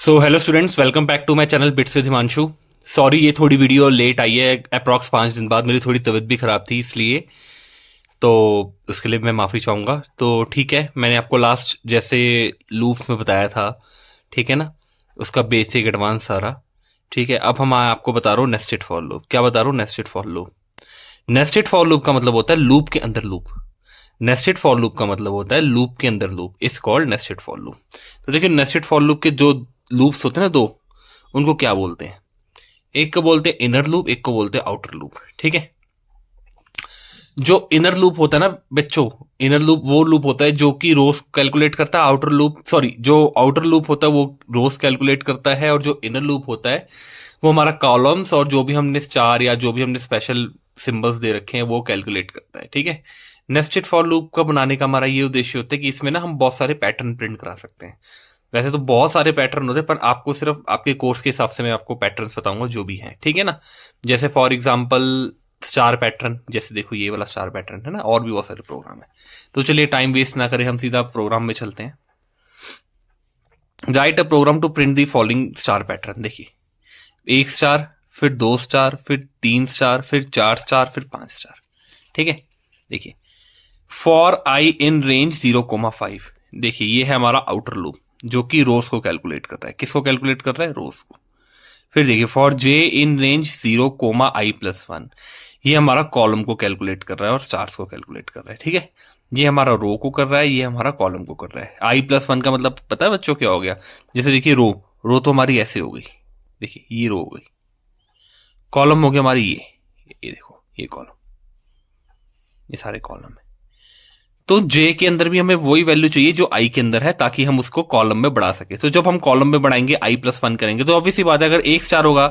So hello students, welcome back to my channel bits with Himanshu. Sorry, ये थोड़ी video late आई है, approx 5 दिन बाद। मेरी थोड़ी तबीयत भी खराब थी, इसलिए तो उसके लिए मैं माफ़ी चाहूँगा। तो ठीक है, मैंने आपको लास्ट जैसे लूप्स में बताया था, ठीक है ना, उसका बेसिक एडवांस सारा। ठीक है, अब हम आपको बता रहा हूँ नेस्टेड फॉर लूप। क्या बता रहा हूँ? Nested for loop. Nested for loop का मतलब होता है लूप के अंदर लूप। नेस्टेड फॉर लूप का मतलब होता है लूप के अंदर लूप, इस कॉल्ड नेस्टेड फॉर लूप। तो देखिए, नेस्टेड फॉर लूप के जो लूप्स होते हैं ना दो, उनको क्या बोलते हैं? एक को बोलते हैं इनर लूप, एक को बोलते हैं आउटर लूप। ठीक है, जो इनर लूप होता है ना बच्चों, इनर लूप वो लूप होता है जो कि रोज कैलकुलेट करता है। आउटर लूप, सॉरी, जो आउटर लूप होता है वो रोज कैलकुलेट करता है, और जो इनर लूप होता है वो हमारा कॉलम्स और जो भी हमने स्टार या जो भी हमने स्पेशल सिंबल्स दे रखे हैं वो कैलकुलेट करता है। ठीक है, नेस्टेड फॉर लूप का बनाने का हमारा ये उद्देश्य होता है कि इसमें ना हम बहुत सारे पैटर्न प्रिंट करा सकते हैं। वैसे तो बहुत सारे पैटर्न होते हैं, पर आपको सिर्फ आपके कोर्स के हिसाब से मैं आपको पैटर्न्स बताऊंगा जो भी हैं। ठीक है ना, जैसे फॉर एग्जांपल स्टार पैटर्न, जैसे देखो ये वाला स्टार पैटर्न है ना, और भी बहुत सारे प्रोग्राम है। तो चलिए टाइम वेस्ट ना करें, हम सीधा प्रोग्राम में चलते हैं। Write a program to print the following star pattern. देखिए, एक स्टार, फिर दो स्टार, फिर तीन स्टार, फिर चार स्टार, फिर पांच स्टार। ठीक है, देखिए फॉर आई इन रेंज 0,5। देखिए ये है हमारा आउटर लूप जो कि रोज को कैलकुलेट कर रहा है। किसको कैलकुलेट कर रहा है? रोज को। फिर देखिए for J in range 0,i+1, ये हमारा कॉलम को कैलकुलेट कर रहा है और स्टार्स को कैलकुलेट कर रहा है। ठीक है, ये हमारा रो को कर रहा है, ये हमारा कॉलम को कर रहा है। i+1 का मतलब पता है बच्चों क्या हो गया? जैसे देखिए रो, रो तो हमारी ऐसे हो गई, देखिए ये रो हो गई। कॉलम हो गया हमारी ये देखो ये कॉलम, ये सारे कॉलम है। तो जे के अंदर भी हमें वही वैल्यू चाहिए जो आई के अंदर है, ताकि हम उसको कॉलम में बढ़ा सके। तो जब हम कॉलम में बढ़ाएंगे i+1 करेंगे, तो ऑब्वियसली बात है, अगर एक स्टार होगा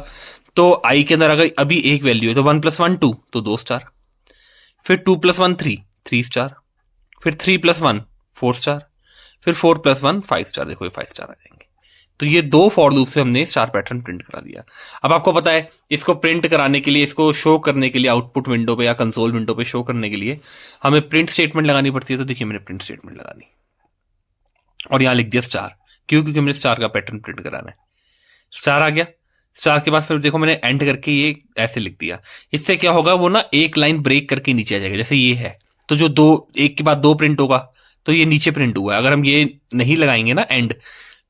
तो आई के अंदर अगर अभी एक वैल्यू है तो 1+1 2, तो 2 स्टार। फिर 2+1 3, 3 स्टार। फिर 3+1 4 स्टार। फिर 4+1 5 स्टार। देखो ये 5 स्टार आ जाएंगे। तो ये दो फॉर लूप से हमने स्टार पैटर्न प्रिंट करा दिया। अब आपको पता है, इसको प्रिंट कराने के लिए, इसको शो करने के लिए आउटपुट विंडो पे या कंसोल विंडो पे शो करने के लिए हमें प्रिंट स्टेटमेंट लगानी पड़ती है। तो देखिए मैंने प्रिंट स्टेटमेंट लगा दी और यहां लिख दिया स्टार। क्यों? क्योंकि मैंने स्टार का पैटर्न प्रिंट कराना है। स्टार आ गया। स्टार के बाद फिर देखो मैंने एंड करके ये ऐसे लिख दिया। इससे क्या होगा, वो ना एक लाइन ब्रेक करके नीचे आ जाएगा। जैसे ये है, तो जो दो, एक के बाद दो प्रिंट होगा, तो ये नीचे प्रिंट हुआ है। अगर हम ये नहीं लगाएंगे ना एंड,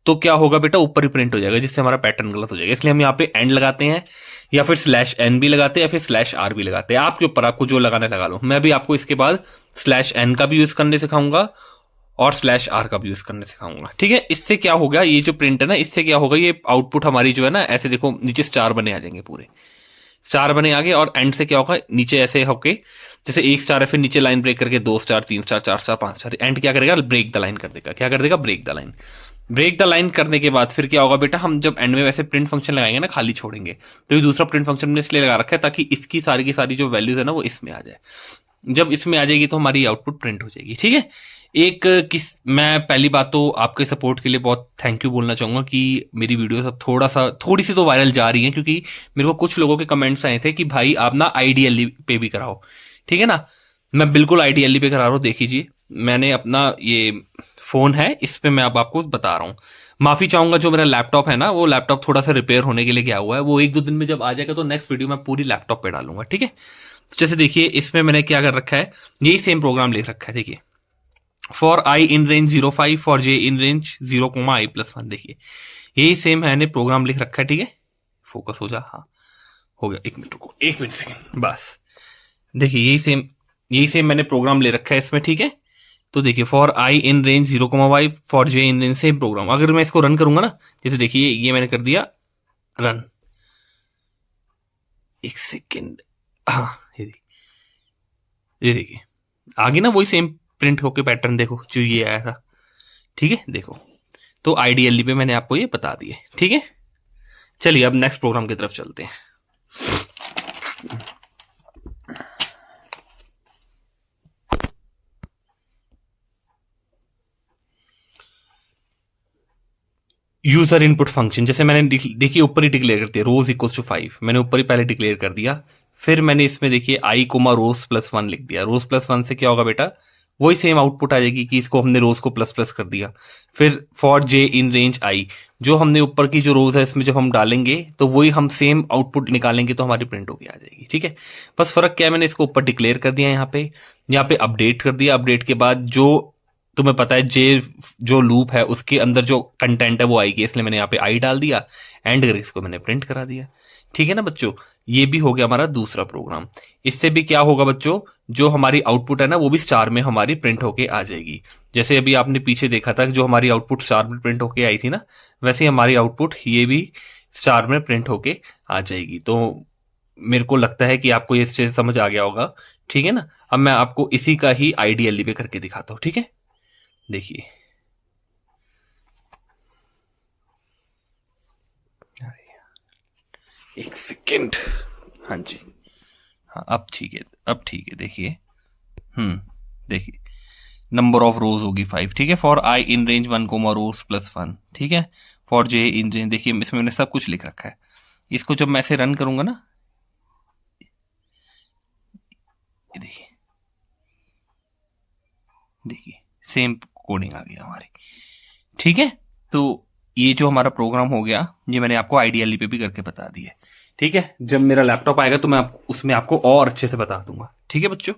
तो क्या होगा बेटा, ऊपर ही प्रिंट हो जाएगा, जिससे हमारा पैटर्न गलत हो जाएगा। इसलिए हम यहाँ पे एंड लगाते हैं, या फिर /n भी लगाते हैं, या फिर /r भी लगाते हैं। आपके ऊपर, आपको जो लगाना लगा लो। मैं भी आपको इसके बाद /n का भी यूज करने सिखाऊंगा और /r का भी यूज करने सिखाऊंगा। ठीक है, इससे क्या होगा, ये जो प्रिंट है ना, इससे क्या होगा, ये आउटपुट हमारी जो है ना, ऐसे देखो नीचे स्टार बने आ जाएंगे, पूरे स्टार बने आगे। और एंड से क्या होगा, नीचे ऐसे होके, जैसे एक स्टार है, फिर नीचे लाइन ब्रेक करके 2 star, 3 star, 4 star, 5 star. And क्या करेगा, ब्रेक द लाइन कर देगा। क्या कर देगा? Break the line. Break the line करने के बाद फिर क्या होगा बेटा, हम जब एंड में वैसे प्रिंट फंक्शन लगाएंगे ना, खाली छोड़ेंगे, तो ये दूसरा प्रिंट फंक्शन हमने इसलिए लगा रखा है ताकि इसकी सारी की सारी जो वैल्यूज है ना वो इसमें आ जाए। जब इसमें आ जाएगी तो हमारी आउटपुट प्रिंट हो जाएगी। ठीक है, एक किस, मैं पहली बात तो आपके सपोर्ट के लिए बहुत थैंक यू बोलना चाहूंगा कि मेरी वीडियो सब थोड़ी सी तो वायरल जा रही है, क्योंकि मेरे को कुछ लोगों के कमेंट्स आए थे कि भाई आप ना आईडीएलई पे भी कराओ। ठीक है ना, मैं बिल्कुल आईडीएलई पे करा रहा हूँ। देख लीजिए, मैंने अपना ये फोन है, इस पे मैं अब आपको बता रहा हूँ। माफी चाहूंगा, जो मेरा लैपटॉप है ना, वो लैपटॉप थोड़ा सा रिपेयर होने के लिए गया हुआ है। वो 1-2 दिन में जब आ जाएगा तो नेक्स्ट वीडियो मैं पूरी लैपटॉप पे डालूंगा। ठीक है, तो जैसे देखिए इसमें मैंने क्या कर रखा है, यही सेम प्रोग्राम लिख रखा है। देखिए for I in range 0,5, for J in range 0,i+1। देखिए यही सेम है, प्रोग्राम लिख रखा है। ठीक है, फोकस हो जा, हाँ हो गया। 1 मिनट रुको, 1 मिनट सेकेंड बस। देखिए यही सेम मैंने प्रोग्राम ले रखा है इसमें। ठीक है, तो देखिए for I in range 0,5, for J in range, same programme. अगर मैं इसको रन करूंगा ना, जैसे देखिए ये मैंने कर दिया रन। 1 सेकेंड, हाँ ये देखिए आगे ना वही सेम प्रिंट होके पैटर्न, देखो जो ये आया था। ठीक है, देखो तो आईडीएलई पे मैंने आपको ये बता दिए। ठीक है, चलिए अब नेक्स्ट प्रोग्राम की तरफ चलते हैं। यूजर इनपुट फंक्शन, जैसे मैंने देखिए ऊपर ही डिक्लेयर कर दिया, रोज इक्वल्स टू 5, मैंने ऊपर ही पहले डिक्लेयर कर दिया। फिर मैंने इसमें देखिए i, रोज +1 लिख दिया। रोज +1 से क्या होगा बेटा, वही सेम आउटपुट आ जाएगी कि इसको हमने रोज को प्लस प्लस कर दिया। फिर for J in range I, जो हमने ऊपर की जो रोज है इसमें जब हम डालेंगे तो वही हम सेम आउटपुट निकालेंगे तो हमारी प्रिंट होके आ जाएगी। ठीक है, बस फर्क क्या है, मैंने इसको ऊपर डिक्लेयर कर दिया, यहाँ पे अपडेट कर दिया। अपडेट के बाद जो तुम्हें पता है जे जो लूप है उसके अंदर जो कंटेंट है वो आएगी, इसलिए मैंने यहाँ पे आई डाल दिया, एंड करके इसको मैंने प्रिंट करा दिया। ठीक है ना बच्चों, ये भी हो गया हमारा दूसरा प्रोग्राम। इससे भी क्या होगा बच्चों, जो हमारी आउटपुट है ना वो भी स्टार में हमारी प्रिंट होके आ जाएगी। जैसे अभी आपने पीछे देखा था जो हमारी आउटपुट स्टार में प्रिंट होके आई थी ना, वैसे ही हमारी आउटपुट ये भी स्टार में प्रिंट होके आ जाएगी। तो मेरे को लगता है कि आपको ये चीज समझ आ गया होगा। ठीक है ना, अब मैं आपको इसी का ही आईडीएलई पे करके दिखाता हूं। ठीक है, देखिए एक सेकेंड, हाँ जी, हाँ अब ठीक है, अब ठीक है। देखिए देखिए नंबर ऑफ रोज होगी 5। ठीक है, for I in range 1 comma rose plus 1। ठीक है, फॉर जे इन रेंज, देखिए इसमें मैंने सब कुछ लिख रखा है। इसको जब मैं ऐसे रन करूंगा ना, देखिए देखिए सेम कोडिंग आ गया हमारी। ठीक है, तो ये जो हमारा प्रोग्राम हो गया, ये मैंने आपको आईडीएलई पे भी करके बता दिया। ठीक है, जब मेरा लैपटॉप आएगा तो मैं उसमें आपको और अच्छे से बता दूंगा। ठीक है बच्चों,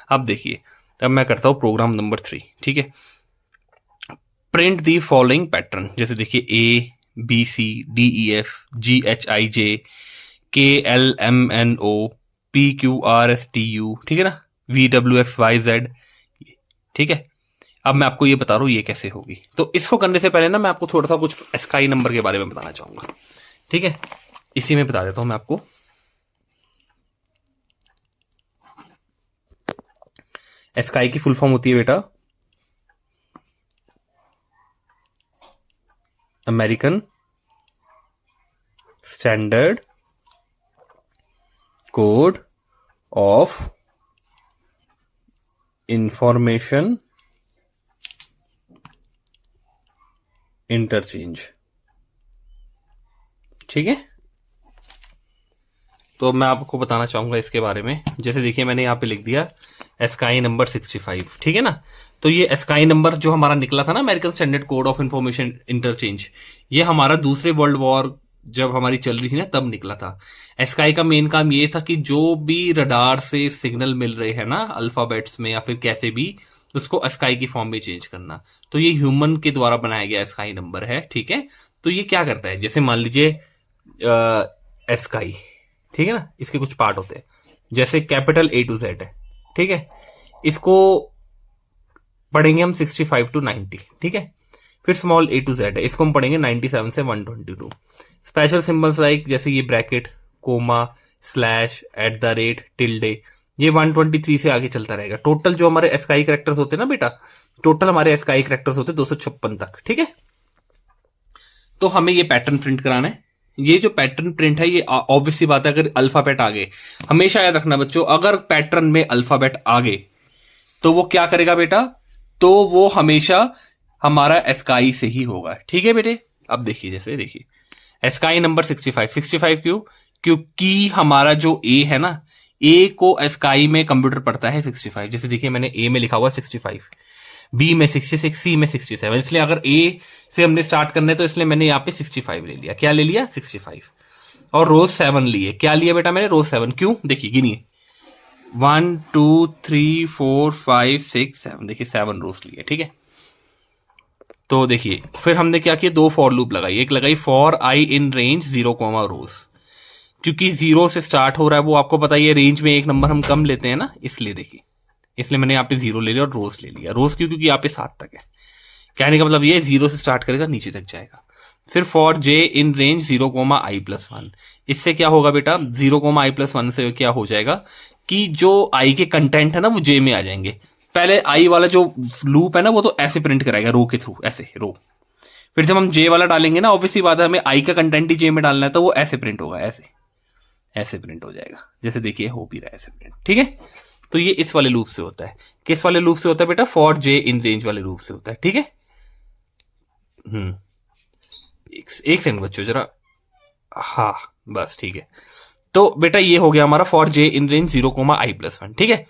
अब देखिए, अब मैं करता हूं प्रोग्राम नंबर 3। ठीक है, प्रिंट दी फॉलोइंग पैटर्न, जैसे देखिए A B C D E F G H I J K L M N O P Q R S T U. ठीक है ना, V W X Y Z. ठीक है, अब मैं आपको ये बता रहा हूं ये कैसे होगी। तो इसको करने से पहले ना मैं आपको थोड़ा सा कुछ स्काई नंबर के बारे में बताना चाहूंगा। ठीक है, इसी में बता देता हूं मैं आपको। स्काई की फुल फॉर्म होती है बेटा American standard code of information interchange. ठीक है, तो मैं आपको बताना चाहूंगा इसके बारे में। जैसे देखिए मैंने यहां पे लिख दिया स्काई नंबर 65। ठीक है ना, तो ये स्काई नंबर जो हमारा निकला था ना, American standard code of information interchange, ये हमारा दूसरे वर्ल्ड वॉर जब हमारी चल रही थी ना तब निकला था। स्काई का मेन काम ये था कि जो भी रडार से सिग्नल मिल रहे हैं ना अल्फाबेट्स में या फिर कैसे भी, उसको स्काई की फॉर्म में चेंज करना। तो ये ह्यूमन के द्वारा बनाया गया स्काई नंबर है। ठीक है, तो ये क्या करता है, जैसे मान लीजिए स्काई, ठीक है ना, इसके कुछ पार्ट होते हैं, जैसे कैपिटल ए टू जेड है। ठीक है, इसको पढ़ेंगे हम 65 to 90। ठीक है, फिर स्मॉल ए टू जेड है, इसको हम पढ़ेंगे 97 से 122। स्पेशल सिंबल्स लाइक जैसे ये bracket, comma, slash, at the rate, tilde, ये 123 से आगे चलता रहेगा। टोटल जो हमारे स्काई कैरेक्टर्स होते हैं ना बेटा, टोटल हमारे स्काई कैरेक्टर्स होते हैं 256 तक। ठीक है, तो हमें ये पैटर्न प्रिंट कराना है। ये जो पैटर्न प्रिंट है ये ऑब्वियस सी बात है, अगर अल्फाबेट आ गए, हमेशा याद रखना बच्चों, अगर पैटर्न में अल्फाबेट आ गए तो वो क्या करेगा बेटा, तो वो हमेशा हमारा स्काई से ही होगा। ठीक है बेटे, अब देखिए, जैसे देखिए स्काई नंबर 65 क्यों, क्योंकि हमारा जो ए है ना, ए को स्काई में कंप्यूटर पढ़ता है 65। जैसे देखिए मैंने ए में लिखा हुआ 65, बी में 66, सी में 67, इसलिए अगर ए से हमने स्टार्ट करना है तो इसलिए मैंने यहाँ पे 65 ले लिया। क्या ले लिया, 65। और रोज 7 लिए। क्या लिया बेटा मैंने, रोज 7। क्यों, देखिए गिनिए 1 2 3 4 5 6 7, देखिए 7 रोज लिए। ठीक है, तो देखिए फिर हमने क्या किया, 2 फॉर लूप लगाई। एक लगाई फॉर आई इन रेंज 0 रोज, क्योंकि 0 से स्टार्ट हो रहा है, वो आपको पता ही है, रेंज में एक नंबर हम कम लेते हैं ना, इसलिए देखिए, इसलिए मैंने यहाँ पे 0 ले लिया और रोज ले लिया। रोज क्यों, क्योंकि यहाँ पे 7 तक है। कहने का मतलब ये 0 से स्टार्ट करेगा, नीचे तक जाएगा। फिर for J in range 0,i+1, इससे क्या होगा बेटा, 0,i+1 से क्या हो जाएगा कि जो आई के कंटेंट है ना वो जे में आ जाएंगे। पहले आई वाला जो लूप है ना वो तो ऐसे प्रिंट कराएगा रो के थ्रू, ऐसे रो। फिर जब हम जे वाला डालेंगे ना, ऑब्वियसली बात है, हमें आई का कंटेंट ही जे में डालना है, तो वो ऐसे प्रिंट होगा, ऐसे ऐसे प्रिंट हो जाएगा। जैसे देखिए हो भी रहा है ऐसे प्रिंट। ठीक है, तो ये इस वाले लूप से होता है। किस वाले लूप से होता है बेटा, फॉर जे इन रेंज वाले लूप से होता है। ठीक है, एक सेकंड बच्चों जरा, हाँ बस ठीक है। तो बेटा ये हो गया हमारा for J in range 0,i+1। ठीक है,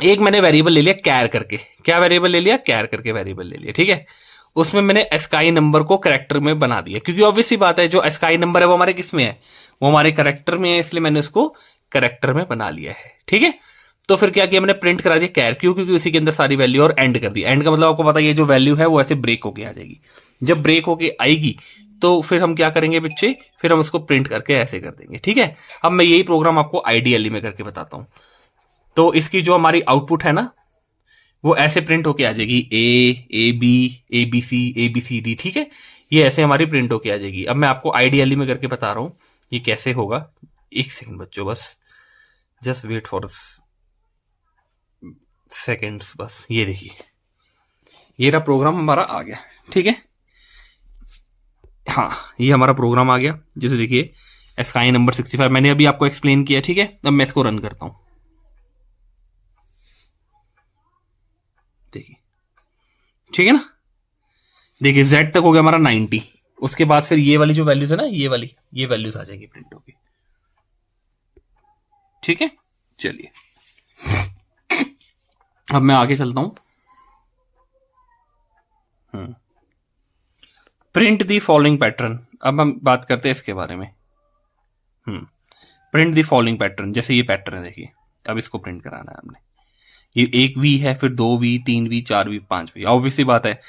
एक मैंने वेरिएबल ले लिया कैर करके, क्या वेरिएबल ले लिया, कैर करके वेरिएबल ले लिया, ठीक है। उसमें मैंने एस्काई नंबर को करेक्टर में बना दिया, क्योंकि ऑब्वियस सी बात है जो एस्काई नंबर है वो हमारे किस में है, वो हमारे करेक्टर में है, इसलिए मैंने उसको करेक्टर में बना लिया है, ठीक है। तो फिर क्या किया मैंने, प्रिंट करा दिया कैर, क्यों, क्योंकि उसी के अंदर सारी वैल्यू, और एंड कर दी। एंड का मतलब आपको पता है ये जो वैल्यू है वो ऐसे ब्रेक होके आ जाएगी। जब ब्रेक होके आएगी तो फिर हम क्या करेंगे बच्चे, फिर हम उसको प्रिंट करके ऐसे कर देंगे, ठीक है। अब मैं यही प्रोग्राम आपको आईडीएलई में करके बताता हूं। तो इसकी जो हमारी आउटपुट है ना, वो ऐसे प्रिंट होके आ जाएगी, A B, A B C D, ठीक है। ये ऐसे हमारी प्रिंट होके आ जाएगी। अब मैं आपको आईडीएलई में करके बता रहा हूं ये कैसे होगा। एक सेकंड बच्चों, बस जस्ट वेट फॉर सेकेंड्स, बस ये देखिए, ये रहा प्रोग्राम हमारा आ गया, ठीक है। हाँ, ये हमारा प्रोग्राम आ गया, जैसे देखिए स्काई नंबर 65 मैंने अभी आपको एक्सप्लेन किया, ठीक है। अब मैं इसको रन करता हूं, देखिए, ठीक है ना। देखिए Z तक हो गया हमारा 90, उसके बाद फिर ये वाली जो वैल्यूज है ना, ये वाली, ये वैल्यूज आ जाएगी प्रिंट होगी, ठीक है। चलिए अब मैं आगे चलता हूं। प्रिंट दी फॉलोइंग पैटर्न, अब हम बात करते हैं इसके बारे में। प्रिंट दी फॉलोइंग पैटर्न, जैसे ये पैटर्न है देखिए, अब इसको प्रिंट कराना है हमने। ये एक वी है, फिर 2V, 3V, 4V, 5V। Obviously बात है,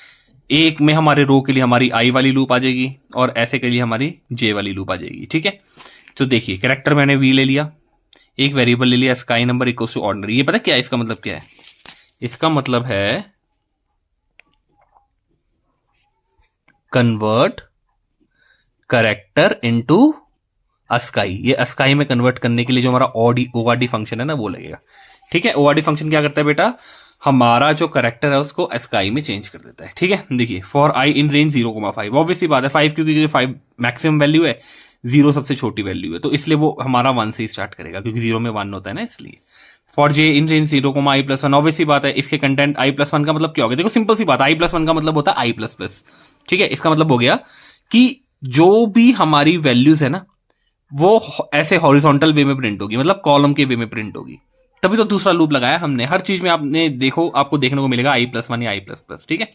एक में हमारे रो के लिए हमारी आई वाली लूप आ जाएगी, और ऐसे के लिए हमारी जे वाली लूप आ जाएगी, ठीक है। तो देखिए कैरेक्टर मैंने वी ले लिया, एक वेरिएबल ले लिया ASCII number equals to ordinary. ये पता क्या है इसका मतलब, क्या है इसका मतलब है कन्वर्ट करेक्टर इनटू अस्काई। ये अस्काई में कन्वर्ट करने के लिए जो हमारा ओआरडी फंक्शन है ना वो लगेगा, ठीक है। ओआरडी फंक्शन क्या करता है बेटा, हमारा जो करेक्टर है उसको अस्काई में चेंज कर देता है, ठीक है। देखिए for I in range 0,5, obviously बात है 5, क्योंकि 5 मैक्सिमम वैल्यू है, 0 सबसे छोटी वैल्यू है, तो इसलिए वो हमारा 1 से स्टार्ट करेगा, क्योंकि 0 में 1 होता है ना, इसलिए। For J in range 0,i+1, obviously बात है इसके कंटेंट i+1 का मतलब क्या होगा, देखो सिंपल सी बात, i+1 का मतलब होता है i++, ठीक है। इसका मतलब हो गया कि जो भी हमारी वैल्यूज है ना वो ऐसे हॉरिजॉन्टल वे में प्रिंट होगी, मतलब कॉलम के वे में प्रिंट होगी। तभी तो दूसरा लूप लगाया हमने, हर चीज में आपने देखो, आपको देखने को मिलेगा i+1 या i++, ठीक है।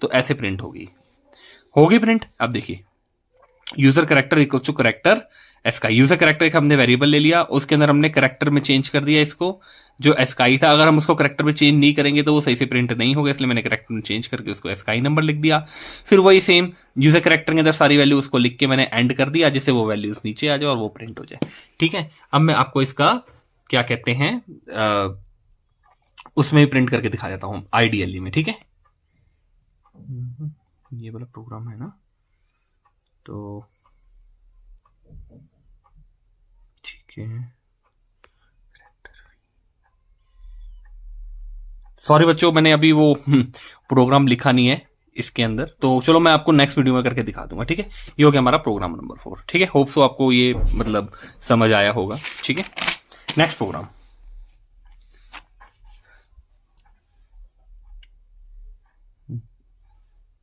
तो ऐसे प्रिंट होगी प्रिंट। अब देखिए user character equal to character ASCII, user character एक हमने वेरिएबल ले लिया, उसके अंदर हमने करेक्टर में चेंज कर दिया इसको, जो एस्काई था। अगर हम उसको करेक्टर में चेंज नहीं करेंगे तो वो सही से प्रिंट नहीं होगा, इसलिए मैंने करेक्टर में चेंज करके उसको एस्काई नंबर लिख दिया। फिर वही सेम यूजर करेक्टर के अंदर सारी वैल्यू उसको लिख के मैंने एंड कर दिया, जिससे वो वैल्यूज नीचे आ जाए और वो प्रिंट हो जाए, ठीक है। अब मैं आपको इसका क्या कहते हैं उसमें प्रिंट करके दिखा देता हूं आईडीएलई में, ठीक है। ये वाला प्रोग्राम है ना, तो ठीक है। सॉरी बच्चों, मैंने अभी वो प्रोग्राम लिखा नहीं है इसके अंदर, तो चलो मैं आपको नेक्स्ट वीडियो में करके दिखा दूंगा, ठीक है। ये हो गया हमारा प्रोग्राम नंबर 4, ठीक है। होप सो आपको ये मतलब समझ आया होगा, ठीक है। नेक्स्ट प्रोग्राम,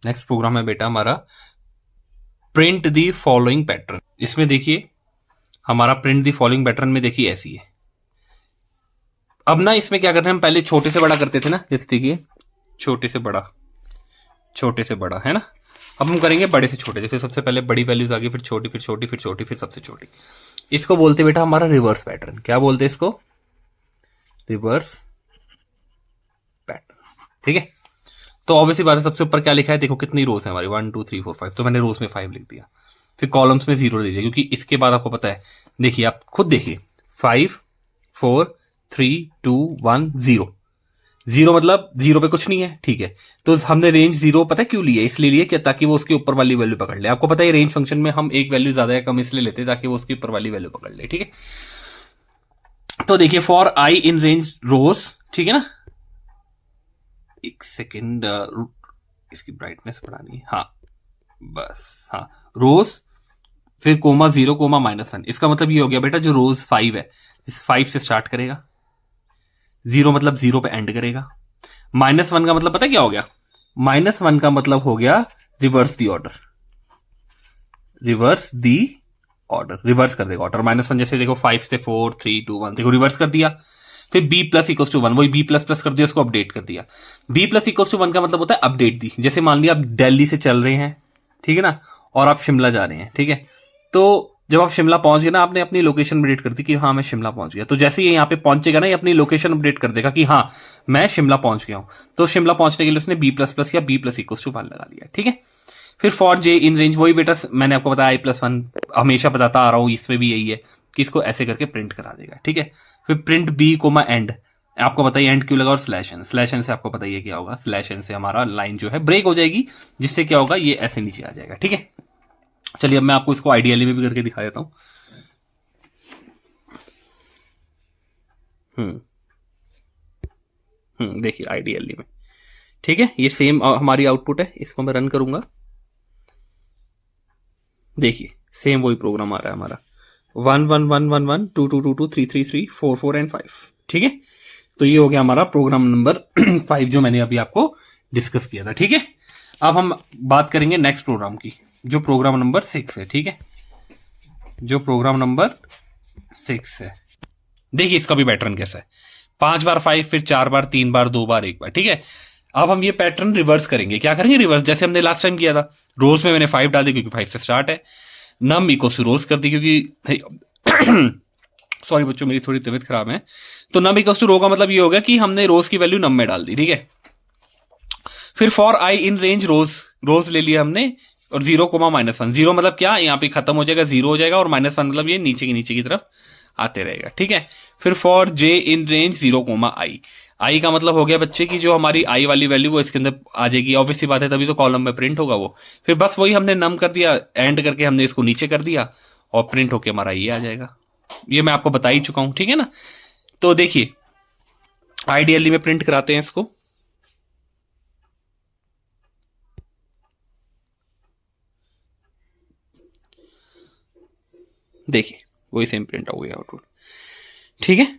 नेक्स्ट प्रोग्राम है बेटा हमारा प्रिंट दी फॉलोइंग पैटर्न। इसमें देखिए हमारा प्रिंट दी फॉलोइंग पैटर्न में देखिए ऐसी है। अब ना इसमें क्या करते हैं, हम पहले छोटे से बड़ा करते थे ना, जैसे देखिए छोटे से बड़ा, छोटे से बड़ा, है ना। अब हम करेंगे बड़े से छोटे, जैसे सबसे पहले बड़ी वैल्यूज आ गई, फिर छोटी, फिर छोटी, फिर छोटी, फिर सबसे छोटी। इसको बोलते बेटा हमारा रिवर्स पैटर्न। क्या बोलते हैं इसको, रिवर्स पैटर्न, ठीक है। तो ऑब्वियसली बात है सबसे ऊपर क्या लिखा है, देखो कितनी रोज है हमारी, 1 2 3 4 5, तो मैंने रोज में 5 लिख दिया। फिर कॉलम्स में 0 दे दिया, क्योंकि इसके बाद आपको पता है, देखिए आप खुद देखिए 5 4 3 2 1 0, 0 मतलब 0 पे कुछ नहीं है, ठीक है। तो हमने रेंज 0 पता है क्यों लिया, इसलिए लिए कि ताकि वो उसके ऊपर वाली वैल्यू पकड़ ले। आपको पता है रेंज फंक्शन में हम एक वैल्यू ज्यादा या कम इसलिए लेते हैं ताकि वो उसके ऊपर वाली वैल्यू पकड़ ले, ठीक है। तो देखिए फॉर आई इन रेंज रोज, ठीक है ना। एक सेकेंड, इसकी ब्राइटनेस बढ़ानी है, हाँ बस, हाँ रोज, फिर कोमा 0 कोमा -1। इसका मतलब ये हो गया बेटा जो रोज 5 है, इस 5 से स्टार्ट करेगा, 0 मतलब 0 पे एंड करेगा। -1 का मतलब पता क्या हो गया, -1 का मतलब हो गया रिवर्स दी ऑर्डर, रिवर्स दी ऑर्डर, रिवर्स कर देगा ऑर्डर। -1 जैसे देखो 5 से 4 3 2 1, देखो रिवर्स कर दिया। फिर बी प्लस इक्वल टू 1, वही बी प्लस प्लस कर दिया, उसको अपडेट कर दिया। बी प्लस इक्वल टू 1 का मतलब होता है अपडेट दी। जैसे मान लिया आप दिल्ली से चल रहे हैं, ठीक है ना, और आप शिमला जा रहे हैं, ठीक है, तो जब आप शिमला पहुंच गए ना, आपने अपनी लोकेशन अपडेट कर दी कि हाँ मैं शिमला पहुंच गया, तो जैसे ये यहाँ पे पहुंचेगा ना, ये अपनी लोकेशन अपडेट कर देगा कि हाँ मैं शिमला पहुंच गया हूं। तो शिमला पहुंचने के लिए उसने बी प्लस प्लस या बी प्लस इक्वल टू 1 लगा लिया, ठीक है। फिर फॉर जे इन रेंज, वही बेटा मैंने आपको बताया आई प्लस 1 हमेशा बताता आ रहा हूं, इसमें भी यही है कि इसको ऐसे करके प्रिंट करा देगा, ठीक है। फिर प्रिंट बी कोमा एंड, आपको बताइए एंड क्यों लगा, और स्लैश एन से आपको बताइए क्या होगा, स्लैश एन से हमारा लाइन जो है ब्रेक हो जाएगी, जिससे क्या होगा ये ऐसे नीचे आ जाएगा, ठीक है। चलिए अब मैं आपको इसको आइडियली में भी करके दिखा देता हूं। देखिए आइडियली में, ठीक है, ये सेम हमारी आउटपुट है, इसको मैं रन करूंगा, देखिए सेम वही प्रोग्राम आ रहा है हमारा 1 1 1 1 1 2 2 2 2 3 3 3 4 4 एंड 5, ठीक है। तो ये हो गया हमारा प्रोग्राम नंबर 5 जो मैंने अभी आपको डिस्कस किया था, ठीक है। अब हम बात करेंगे नेक्स्ट प्रोग्राम की, जो प्रोग्राम नंबर 6 है, ठीक है, जो प्रोग्राम नंबर 6 है। देखिए इसका भी पैटर्न कैसा है, 5 बार 5, फिर 4 बार, 3 बार, 2 बार, 1 बार, ठीक है। अब हम ये पैटर्न रिवर्स करेंगे, क्या करेंगे रिवर्स, जैसे हमने लास्ट टाइम किया था। रोज में मैंने 5 डाल दी क्योंकि 5 से स्टार्ट है, नम इक्वल टू रोज कर दी क्योंकि सॉरी बच्चों मेरी थोड़ी तबीयत खराब है, तो नम इक्वल टू रो का मतलब ये होगा कि हमने रोज की वैल्यू नम में डाल दी, ठीक है। फिर फॉर आई इन रेंज रोज, रोज ले लिया हमने, और 0 कोमा -1, 0 मतलब क्या, यहाँ पे खत्म हो जाएगा, 0 हो जाएगा, और -1 मतलब ये नीचे की तरफ आते रहेगा, ठीक है। फिर for J in range 0 comma I, I का मतलब हो गया बच्चे की जो हमारी आई वाली वैल्यू वो इसके अंदर आ जाएगी, ऑब्वियस सी बात है, तभी तो कॉलम में प्रिंट होगा वो। फिर बस वही हमने नम कर दिया, एंड करके हमने इसको नीचे कर दिया, और प्रिंट होके हमारा ये आ जाएगा। ये मैं आपको बता ही चुका हूं, ठीक है ना। तो देखिए आइडियली में प्रिंट कराते हैं इसको, देखिए वही सेम प्रिंट हो गया आउटपुट, ठीक है।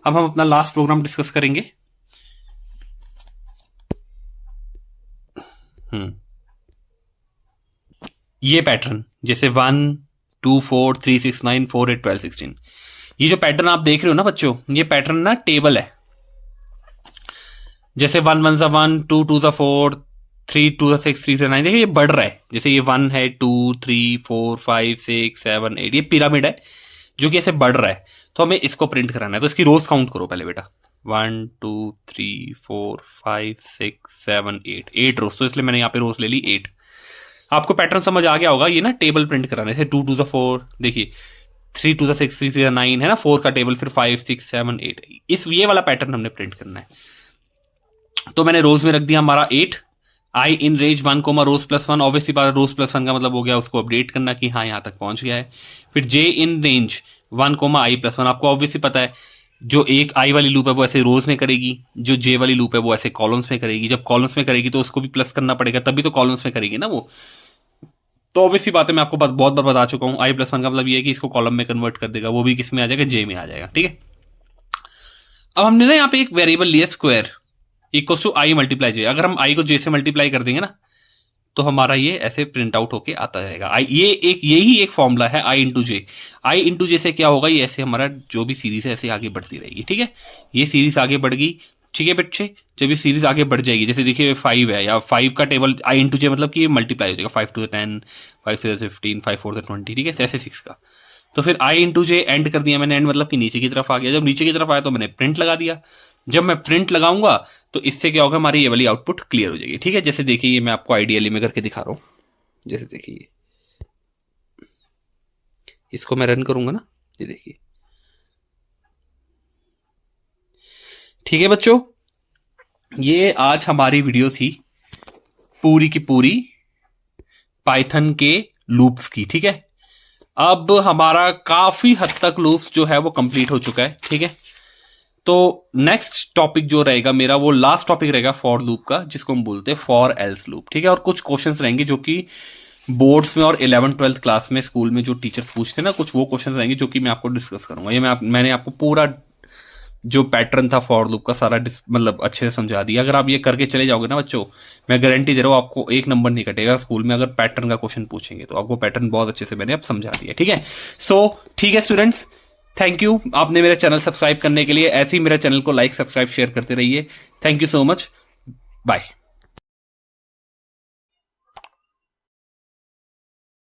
अब हम अपना लास्ट प्रोग्राम डिस्कस करेंगे। ये पैटर्न जैसे 1 2 4 3 6 9 4 8 12 16, ये जो पैटर्न आप देख रहे हो ना बच्चों, ये पैटर्न ना टेबल है। जैसे 1 1 1 2 2 4 3 2 6 3 9, देखिए ये बढ़ रहा है, जैसे ये 1 है 2 3 4 5 6 7 8, ये पिरामिड है जो कि ऐसे बढ़ रहा है। तो हमें इसको प्रिंट कराना है, तो इसकी रोज काउंट करो पहले बेटा, 1 2 3 4 5 6 7 8 रोज, तो इसलिए मैंने यहाँ पे रोज ले ली 8। आपको पैटर्न समझ आ गया होगा, ये ना टेबल प्रिंट कराना है, 2 2 4, देखिए 3 2 6 3 6 9 है ना, 4 का टेबल, फिर 5 6 7 8, इस ये वाला पैटर्न हमने प्रिंट करना है। तो मैंने रोज में रख दिया हमारा 8, I in range 1 comma rose plus 1, obviously बात रोज प्लस 1 का मतलब हो गया उसको अपडेट करना कि हाँ यहां तक पहुंच गया है। फिर J in range 1 comma I plus 1, आपको ऑब्वियसली पता है जो एक आई वाली लूप है वो ऐसे रोज में करेगी, जो जे वाली लूप है वो ऐसे कॉलम्स में करेगी। जब कॉलम्स में करेगी तो उसको भी प्लस करना पड़ेगा, तभी तो कॉलम्स में करेगी ना वो। तो ऑब्वियसली बात है, मैं आपको बहुत बार बता चुका हूं, आई प्लस 1 का मतलब ये है कि इसको कॉलम में कन्वर्ट कर देगा, वो भी किस में आ जाएगा, जे में आ जाएगा, ठीक है। अब हमने ना यहाँ पे एक वेरिएबल लिया square equal to I multiply J, अगर हम आई को जे से मल्टीप्लाई कर देंगे ना तो हमारा ये ऐसे प्रिंट आउट होके आता रहेगा। आई यही एक फॉर्मूला है आई इंटू जे। आई इंटू जे से क्या होगा, ये ऐसे हमारा जो भी सीरीज है ऐसे आगे बढ़ती रहेगी, ठीक है। ये सीरीज आगे बढ़ गई, ठीक है बच्चे। जब ये सीरीज आगे बढ़ जाएगी, जैसे देखिए 5 है, या 5 का टेबल आई इंटू जे मतलब कि ये मल्टीप्लाई हो जाएगा, 5 टू 10, 5 से 15, 5 4 से 20, ठीक है, ऐसे 6 का। तो फिर आई इंटू जे एंड कर दिया मैंने, एंड मतलब कि नीचे की तरफ आ गया। जब नीचे की तरफ आया तो मैंने प्रिंट लगा दिया। जब मैं प्रिंट लगाऊंगा तो इससे क्या होगा, हमारी ये वाली आउटपुट क्लियर हो जाएगी, ठीक है। जैसे देखिए ये मैं आपको आइडियली में करके दिखा रहा हूं, जैसे देखिए इसको मैं रन करूंगा ना, ये देखिए, ठीक है बच्चों। ये आज हमारी वीडियो थी पूरी की पूरी पाइथन के लूप्स की, ठीक है। अब हमारा काफी हद तक लूप्स जो है वो कंप्लीट हो चुका है, ठीक है। तो नेक्स्ट टॉपिक जो रहेगा मेरा, वो लास्ट टॉपिक रहेगा फॉर लूप का, जिसको हम बोलते हैं फॉर एल्स लूप, ठीक है। और कुछ क्वेश्चंस रहेंगे जो कि बोर्ड्स में और 11th 12th क्लास में स्कूल में जो टीचर्स पूछते हैं ना, कुछ वो क्वेश्चंस रहेंगे जो कि मैं आपको डिस्कस करूंगा। ये मैंने आपको पूरा जो पैटर्न था फॉर लूप का सारा मतलब अच्छे से समझा दिया। अगर आप ये करके चले जाओगे ना बच्चों, मैं गारंटी दे रहा हूँ आपको 1 नंबर नहीं कटेगा स्कूल में। अगर पैटर्न का क्वेश्चन पूछेंगे तो आपको पैटर्न बहुत अच्छे से मैंने अब समझा दिया, ठीक है। सो ठीक है स्टूडेंट्स, थैंक यू आपने मेरा चैनल सब्सक्राइब करने के लिए। ऐसे ही मेरा चैनल को लाइक सब्सक्राइब शेयर करते रहिए। Thank you so much. Bye.